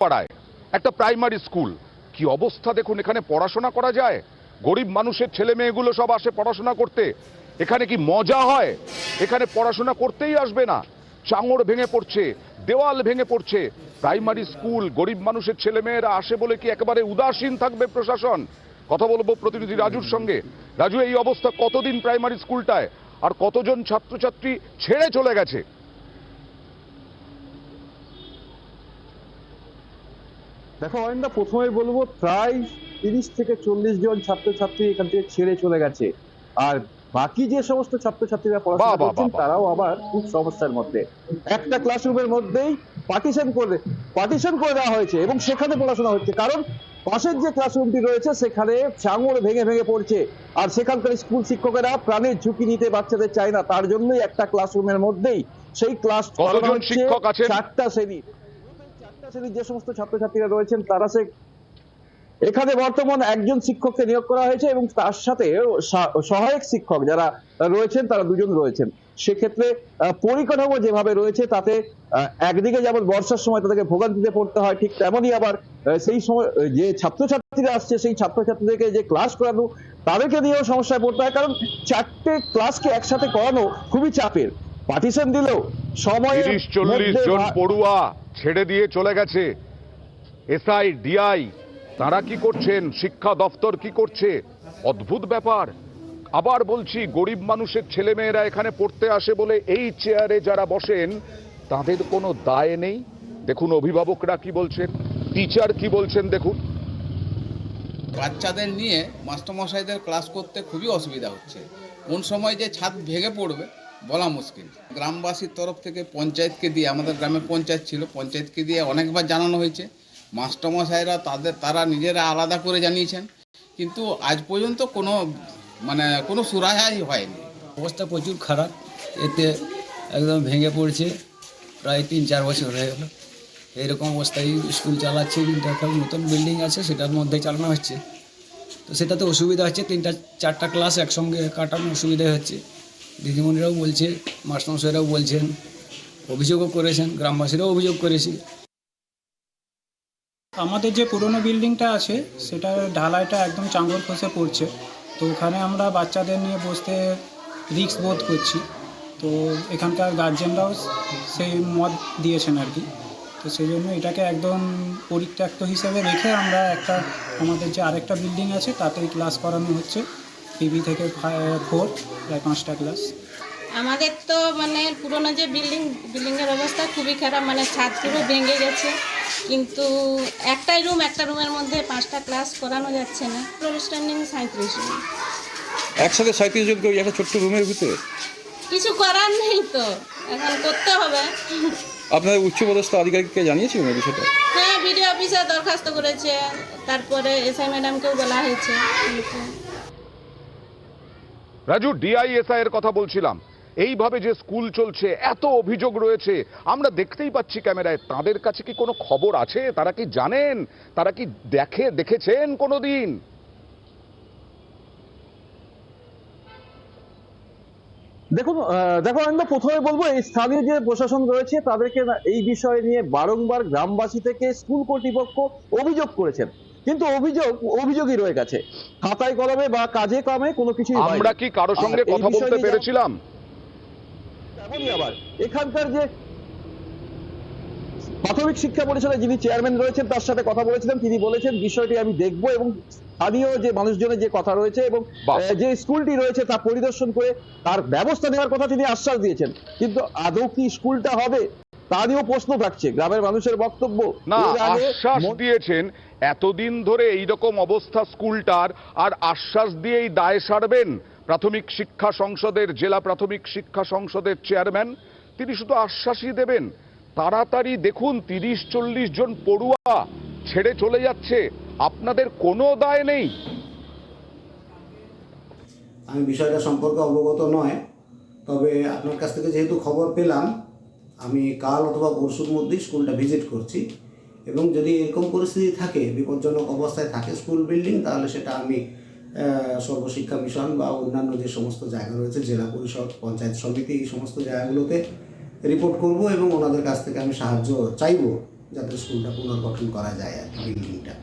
পাড়ায় একটা primary school, কি অবস্থা দেখুন। এখানে পড়াশোনা করা যায়? গরিব মানুষের ছেলে মেয়েগুলো সব আসে পড়াশোনা করতে। এখানে কি মজা হয়? এখানে পড়াশোনা করতেই আসবে না। চাঙড় ভেঙে পড়ছে, দেওয়াল ভেঙে পড়ছে। প্রাইমারি স্কুল, গরিব মানুষের ছেলে মেয়েরা আসে বলে কি একেবারে উদাসীন থাকবে প্রশাসন? কথা বলবো প্রতিনিধি রাজুর সঙ্গে। রাজু, এই অবস্থা কতদিন প্রাইমারি স্কুলটায়, আর কতজন ছাত্রছাত্রী ছেড়ে চলে গেছে? দেখো অরিন্দা, প্রথমে বলবো প্রায় 30 থেকে 40 জন ছাত্রছাত্রী এখান থেকে ছেড়ে চলে গেছে। আর বাকি যে সমস্ত ছাত্রছাত্রীরা পড়াশোনা করছেন তারাও আবার খুব সমস্যার মধ্যে। একটা ক্লাসরুমের মধ্যেই পার্টিশন করে দেওয়া হয়েছে এবং সেখানে পড়াশোনা হচ্ছে, কারণ পাশের যে ক্লাসরুমটি রয়েছে সেখানে চাঙড় ভেঙে ভেঙে পড়ছে। আর সেখানকার স্কুল শিক্ষকেরা প্রাণের ঝুঁকি নিতে বাচ্চাদের চায় না, তার জন্যই একটা ক্লাসরুমের মধ্যেই সেই ক্লাস করানো হচ্ছে। 4টা শ্রেণীর যে সমস্ত ছাত্রছাত্রীরা রয়েছেন তারা এখানে বর্তমান একজন শিক্ষককে নিয়োগ করা হয়েছে এবং তার সাথে সহায়ক শিক্ষক যারা রয়েছেন তারা 2 জন রয়েছেন। সেক্ষেত্রে পরিকাঠামো যেভাবে রয়েছে তাতে একদিকে যেমন বর্ষার সময় তাদেরকে ভোগান্তিতে পড়তে হয়, ঠিক তেমনই আবার সেই সময় যে ছাত্রছাত্রীরা আসছে সেই ছাত্রছাত্রীদেরকে যে ক্লাস করানো তাদেরকে নিয়েও সমস্যায় পড়তে হয়, কারণ 4টে ক্লাসকে একসাথে করানো খুবই চাপের। পার্টিশন দিলেও সময়ে 30-40 জন পড়ুয়া ছেড়ে দিয়ে চলে গেছে। এসআই, ডিআই তারা কি করছেন? শিক্ষা দপ্তর কি করছে? অদ্ভুত ব্যাপার। আবার বলছি, গরিব মানুষের ছেলেমেয়েরা এখানে পড়তে আসে বলে এই চেয়ারে যারা বসেন তাদের কোনো দায় নেই। দেখুন অভিভাবকরা কি বলছেন, টিচার কি বলছেন দেখুন। বাচ্চাদের নিয়ে মাস্টারমশাইদের ক্লাস করতে খুবই অসুবিধা হচ্ছে। কোন সময় যে ছাদ ভেঙে পড়বে বলা মুশকিল। গ্রামবাসীর তরফ থেকে পঞ্চায়েতকে দিয়ে, আমাদের গ্রামে পঞ্চায়েত ছিল, পঞ্চায়েতকে দিয়ে অনেকবার জানানো হয়েছে। মাস্টারমশাইরা তারা নিজেরা আলাদা করে জানিয়েছেন, কিন্তু আজ পর্যন্ত কোনো সুরাহাই হয়নি। অবস্থা প্রচুর খারাপ, এতে একদম ভেঙে পড়ছে। প্রায় 3-4 বছর হয়ে গেল এইরকম অবস্থায় স্কুল চালাচ্ছে, কিন্তু একটা নতুন বিল্ডিং আছে সেটার মধ্যে চালানো হচ্ছে। তো সেটাতে অসুবিধা হচ্ছে, 3-4টা ক্লাস একসঙ্গে কাটানো অসুবিধা হচ্ছে। দিদিমণিরাও বলছে, মাস্টারমশাইরাও বলছেন, অভিযোগও করেছেন, গ্রামবাসীরাও অভিযোগ করেছে। আমাদের যে পুরনো বিল্ডিংটা আছে সেটা ঢালাইটা একদম চাঙড় খসে পড়ছে। তো ওখানে আমরা বাচ্চাদের নিয়ে বসতে রিস্ক বোধ করছি। তো এখানকার গার্জেনরাও সেই মত দিয়েছেন আর কি। তো সেই জন্য এটাকে একদম পরিত্যক্ত হিসেবে রেখে আমরা আমাদের যে আরেকটা বিল্ডিং আছে তাতেই ক্লাস করানো হচ্ছে, পিবি থেকে 4, প্রায় 5টা ক্লাস। আমাদের তো পুরোনো যে বিল্ডিংয়ের অবস্থা খুবই খারাপ, ছাদ পুরো ভেঙে গেছে, কিন্তু একটা রুমের মধ্যে 5টা ক্লাস করানো যাচ্ছে না। স্ট্যান্ডিং 37 জন, একসাথে 37 জন কেউ একটা ছোট্ট রুমের ভিতরে। কিছু করার নেই, তো এখন করতে হবে। আপনাদের উচ্চপদস্থ আধিকারিককে জানিয়েছিলেন এই বিষয়টা? হ্যাঁ, বিডিও অফিসে দরখাস্ত করেছে, তারপরে এসআই ম্যাডামকেও বলা হয়েছে। রাজু, ডিআইএসআই এর কথা বলছিলাম। এইভাবে যে স্কুল চলছে, এত অভিযোগ রয়েছে, আমরা দেখতেই পাচ্ছি ক্যামেরায়। তাদের কাছে কি কোনো খবর আছে? তারা কি জানেন? তারা কি দেখেছেন কোনোদিন? দেখো আমি প্রথমে বলবো, এই স্থানীয় যে প্রশাসন রয়েছে তাদেরকে এই বিষয় নিয়ে বারংবার গ্রামবাসী থেকে স্কুল কর্তৃপক্ষ অভিযোগ করেছেন, কিন্তু অভিযোগই রয়ে গেছে। খাতায় কলমে বা কাজে কামে কোনো কিছু। আমরা কি কারোর সঙ্গে কথা বলতে পেরেছিলাম? তেমনই আবার এখানকার যে প্রাথমিক শিক্ষা পরিষদের যিনি চেয়ারম্যান রয়েছেন তার সাথে কথা বলেছিলাম, তিনি বলেছেন বিষয়টি আমি দেখব এবং স্থানীয় যে মানুষজনের যে কথা রয়েছে এবং যে স্কুলটি রয়েছে তা পরিদর্শন করে তার ব্যবস্থা নেওয়ার কথা তিনি আশ্বাস দিয়েছেন। কিন্তু আদৌ কি স্কুলটা হবে তা নিয়েও প্রশ্ন থাকছে। গ্রামের মানুষের বক্তব্য, না, আশ্বাস দিয়েছেন এতদিন ধরে এইরকম অবস্থা স্কুলটার, আর আশ্বাস দিয়েই দায় সারবেন প্রাথমিক শিক্ষা সংসদের, জেলা প্রাথমিক শিক্ষা সংসদের চেয়ারম্যান। তিনি শুধু আশ্বাসই দেবেন? তাড়াতাড়ি দেখুন, 30-40 জন পড়ুয়া ছেড়ে চলে যাচ্ছে, আপনাদের কোনো দায় নেই? আমি বিষয়টা সম্পর্কে অবগত নয়, তবে আপনার কাছ থেকে যেহেতু খবর পেলাম, আমি কাল অথবা পরশুর মধ্যেই স্কুলটা ভিজিট করছি এবং যদি এরকম পরিস্থিতি থাকে, বিপজ্জনক অবস্থায় থাকে স্কুল বিল্ডিং, তাহলে সেটা আমি সর্বশিক্ষা মিশন বা অন্যান্য যে সমস্ত জায়গা রয়েছে, জেলা পরিষদ, পঞ্চায়েত সমিতি, এই সমস্ত জায়গাগুলোতে রিপোর্ট করব এবং ওনাদের কাছ থেকে আমি সাহায্য চাইব যাতে স্কুলটা পুনর্গঠন করা যায় আর কি, বিল্ডিংটা।